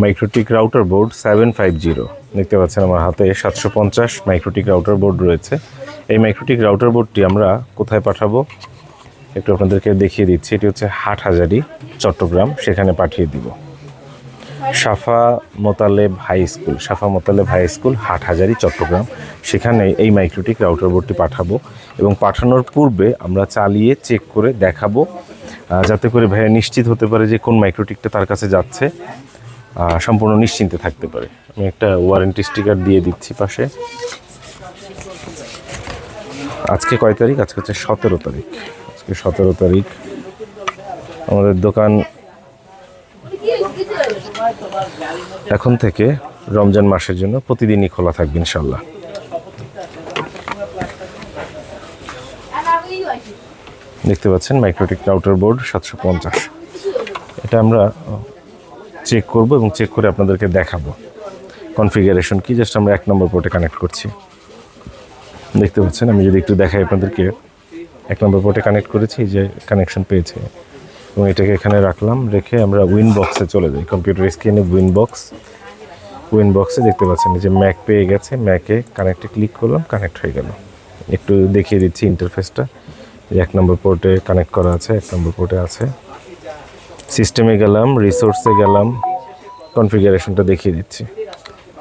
MikroTik router board 750 দেখতে পাচ্ছেন আমার হাতে 750 মাইক্রোটিক রাউটার বোর্ড রয়েছে। এই মাইক্রোটিক রাউটার বোর্ডটি আমরা কোথায় পাঠাবো একটু আপনাদেরকে দেখিয়ে দিচ্ছি। এটি হচ্ছে হাটহাজারী চট্টগ্রাম, সেখানে পাঠিয়ে দিব। সাফা মোতালেব হাই স্কুল হাটহাজারী চট্টগ্রাম, সেখানে এই মাইক্রোটিক রাউটার বোর্ডটি পাঠাবো এবং পাঠানোর পূর্বে আমরা চালিয়ে চেক করে দেখাবো, যাতে করে ভাইয়া নিশ্চিত হতে পারে যে কোন মাইক্রোটিকটা তার কাছে যাচ্ছে, সম্পূর্ণ নিশ্চিন্তে থাকতে পারে। আমি একটা ওয়ারেন্টি স্টিকার দিয়ে দিচ্ছি পাশে। আজকে কয় তারিখ? আজকে হচ্ছে 17 তারিখ। আজকে 17 তারিখ। আমাদের দোকান এখন থেকে রমজান মাসের জন্য প্রতিদিনই খোলা থাকবে ইনশাল্লাহ। দেখতে পাচ্ছেন মাইক্রোটিক রাউটার বোর্ড 750। এটা আমরা চেক করব এবং চেক করে আপনাদেরকে দেখাবো কনফিগারেশন কি। জাস্ট আমরা 1 নম্বর পোর্টে কানেক্ট করছি। দেখতে পাচ্ছেন, আমি যদি একটু দেখাই আপনাদেরকে, 1 নম্বর পোর্টে কানেক্ট করেছি, যে কানেকশন পেয়েছে এবং এটাকে এখানে রাখলাম। রেখে আমরা উইন বক্সে চলে যাই। কম্পিউটার স্ক্রিনে উইন বক্সে দেখতে পাচ্ছেন যে ম্যাক পেয়ে গেছে। ম্যাকে কানেক্টে ক্লিক করলাম, কানেক্ট হয়ে গেল। একটু দেখিয়ে দিচ্ছি ইন্টারফেসটা। 1 নম্বর পোর্টে কানেক্ট করা আছে, 1 নম্বর পোর্টে আছে। সিস্টেমে গেলাম, রিসোর্সে গেলাম, কনফিগারেশনটা দেখিয়ে দিচ্ছি।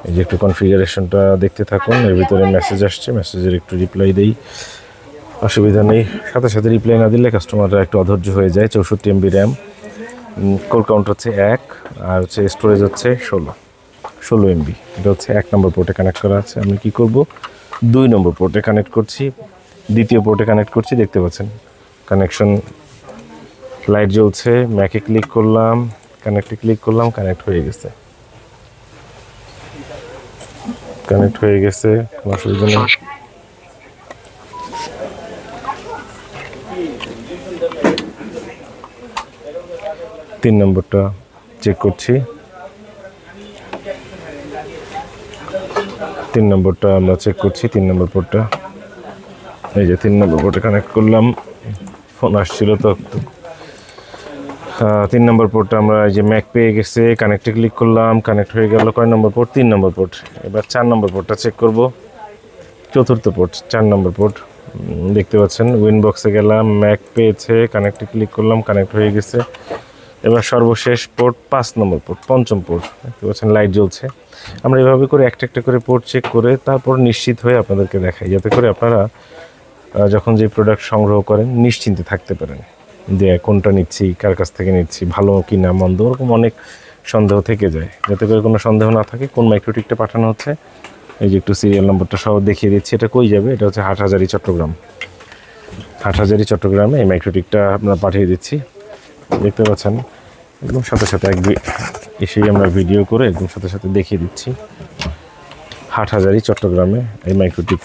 এই যে একটু কনফিগারেশনটা দেখতে থাকুন। এর ভিতরে মেসেজ আসছে, মেসেজের একটু রিপ্লাই দেই, অসুবিধা নেই। সাথে সাথে রিপ্লাই না দিলে কাস্টমাররা একটু অধৈর্য হয়ে যায়। 64 MB র্যাম, কোর কাউন্ট হচ্ছে 1, আর হচ্ছে স্টোরেজ হচ্ছে 16 MB। এটা হচ্ছে 1 নম্বর পোর্টে কানেক্ট করা আছে। আমি কি করব, 2 নম্বর পোর্টে কানেক্ট করছি, দ্বিতীয় পোর্টে কানেক্ট করছি। দেখতে পাচ্ছেন কানেকশন লাইট জ্বলছে। ম্যাকে ক্লিক করলাম, কানেক্টে ক্লিক করলাম, কানেক্ট হয়ে গেছে। কোনো অসুবিধা নেই। তিন নম্বরটা চেক করছি। 3 নম্বরটা আমরা চেক করছি, 3 নম্বর পোর্টটা। এই যে 3 নম্বর পোর্টে কানেক্ট করলাম। ফোন আসছিল তো। 3 নম্বর পোর্টটা আমরা এই যে ম্যাক পেয়ে গেছে, কানেক্টে ক্লিক করলাম, কানেক্ট হয়ে গেল। কয় নম্বর পোর্ট? 3 নম্বর পোর্ট। এবার 4 নম্বর পোর্টটা চেক করব। চতুর্থ পোর্ট, 4 নম্বর পোর্ট। দেখতে পাচ্ছেন উইন বক্সে গেলাম, ম্যাক পেয়েছে, কানেক্টে ক্লিক করলাম, কানেক্ট হয়ে গেছে। এবার সর্বশেষ পোর্ট 5 নম্বর পোর্ট, পঞ্চম পোর্ট। দেখতে পাচ্ছেন লাইট জ্বলছে। আমরা এভাবে করে একটা একটা করে পোর্ট চেক করে তারপর নিশ্চিত হয়ে আপনাদেরকে দেখাই, যাতে করে আপনারা যখন যে প্রোডাক্ট সংগ্রহ করেন নিশ্চিন্তে থাকতে পারেন যে কোনটা নিচ্ছি, কার কাছ থেকে নিচ্ছি, ভালো কি না মন্দ, ওরকম অনেক সন্দেহ থেকে যায়। যাতে করে কোনো সন্দেহ না থাকে কোন মাইক্রোটিকটা পাঠানো হচ্ছে। এই যে একটু সিরিয়াল নম্বরটা সহ দেখিয়ে দিচ্ছি। এটা কই যাবে? এটা হচ্ছে হাটহাজারী চট্টগ্রামে এই মাইক্রোটিকটা আমরা পাঠিয়ে দিচ্ছি। দেখতে পাচ্ছেন একদম সাথে সাথে এসেই আমরা ভিডিও করে একদম সাথে সাথে দেখিয়ে দিচ্ছি। হাটহাজারী চট্টগ্রামে এই মাইক্রোটিক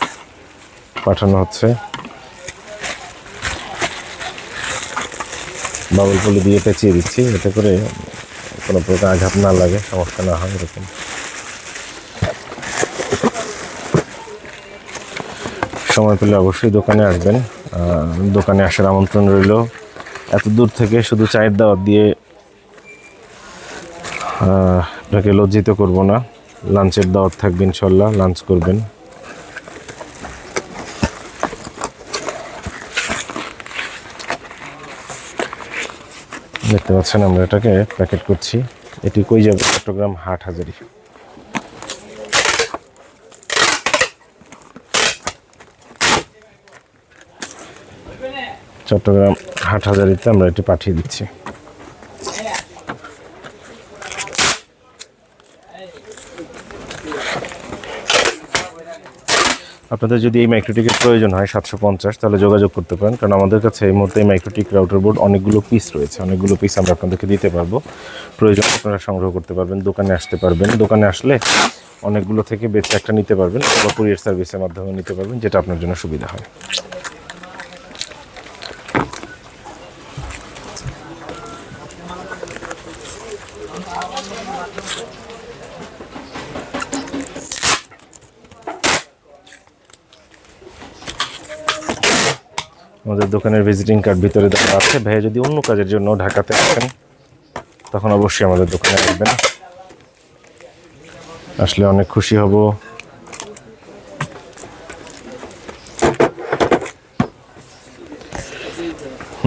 পাঠানো হচ্ছে। বাবল পলি দিয়ে পেঁচিয়ে দিচ্ছি, এতে করে কোনো প্রকার আঘাত না লাগে, সমস্যা না হয়। এরকম সময় পেলে অবশ্যই দোকানে আসবেন। দোকানে আসার আমন্ত্রণ রইল। এত দূর থেকে শুধু চায়ের দাওয়াত দিয়ে আপনাকে লজ্জিত করব না। লাঞ্চের দাওয়াত থাকবে ইনশাল্লাহ, লাঞ্চ করবেন। দেখতে পাচ্ছেন আমরা এটাকে প্যাকেট করছি। এটি কই যাবে? চট্টগ্রাম হাটহাজারী। চট্টগ্রাম হাটহাজারীতে আমরা এটি পাঠিয়ে দিচ্ছি। আপনাদের যদি এই মাইক্রোটিকের প্রয়োজন হয় 750, তাহলে যোগাযোগ করতে পারেন, কারণ আমাদের কাছে এই মুহূর্তে মাইক্রোটিক রাউটার বোর্ড অনেকগুলো পিস রয়েছে। অনেকগুলো পিস আমরা আপনাদেরকে দিতে পারবো। প্রয়োজন আপনারা সংগ্রহ করতে পারবেন, দোকানে আসতে পারবেন। দোকানে আসলে অনেকগুলো থেকে বেছে একটা নিতে পারবেন, অথবা কুরিয়ার সার্ভিসের মাধ্যমে নিতে পারবেন, যেটা আপনার জন্য সুবিধা হয়। আমাদের দোকানের ভিজিটিং কার্ড ভিতরে দেওয়া আছে। ভাইয়া যদি অন্য কাজের জন্য ঢাকাতে আসেন, তখন অবশ্যই আমাদের দোকানে আসবেন। আসলে অনেক খুশি হব।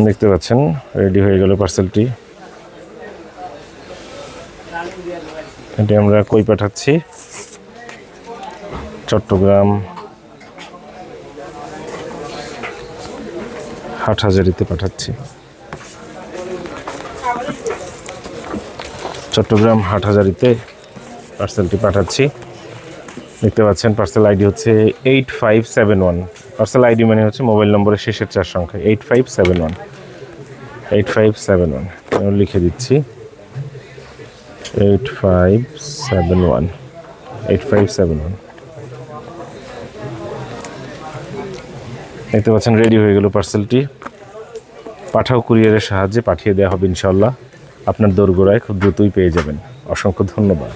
দেখতে পাচ্ছেন রেডি হয়ে গেল পার্সেলটি। এটি আমরা কই পাঠাচ্ছি? চট্টগ্রাম হাটহাজারীতে পাঠাচ্ছি। চট্টগ্রাম হাটহাজারীতে পার্সেলটি পাঠাচ্ছি। দেখতে পাচ্ছেন পার্সেল আইডি হচ্ছে 8571। পার্সেল আইডি মানে হচ্ছে মোবাইল নম্বরের শেষের 4 সংখ্যা 8571 লিখে দিচ্ছি 8571। দেখতে পাচ্ছেন রেডি হয়ে গেল পার্সেলটি। পাঠাও কুরিয়ারের সাহায্যে পাঠিয়ে দেওয়া হবে ইনশাআল্লাহ। আপনার দোরগোড়ায় খুব দ্রুতই পেয়ে যাবেন। অসংখ্য ধন্যবাদ।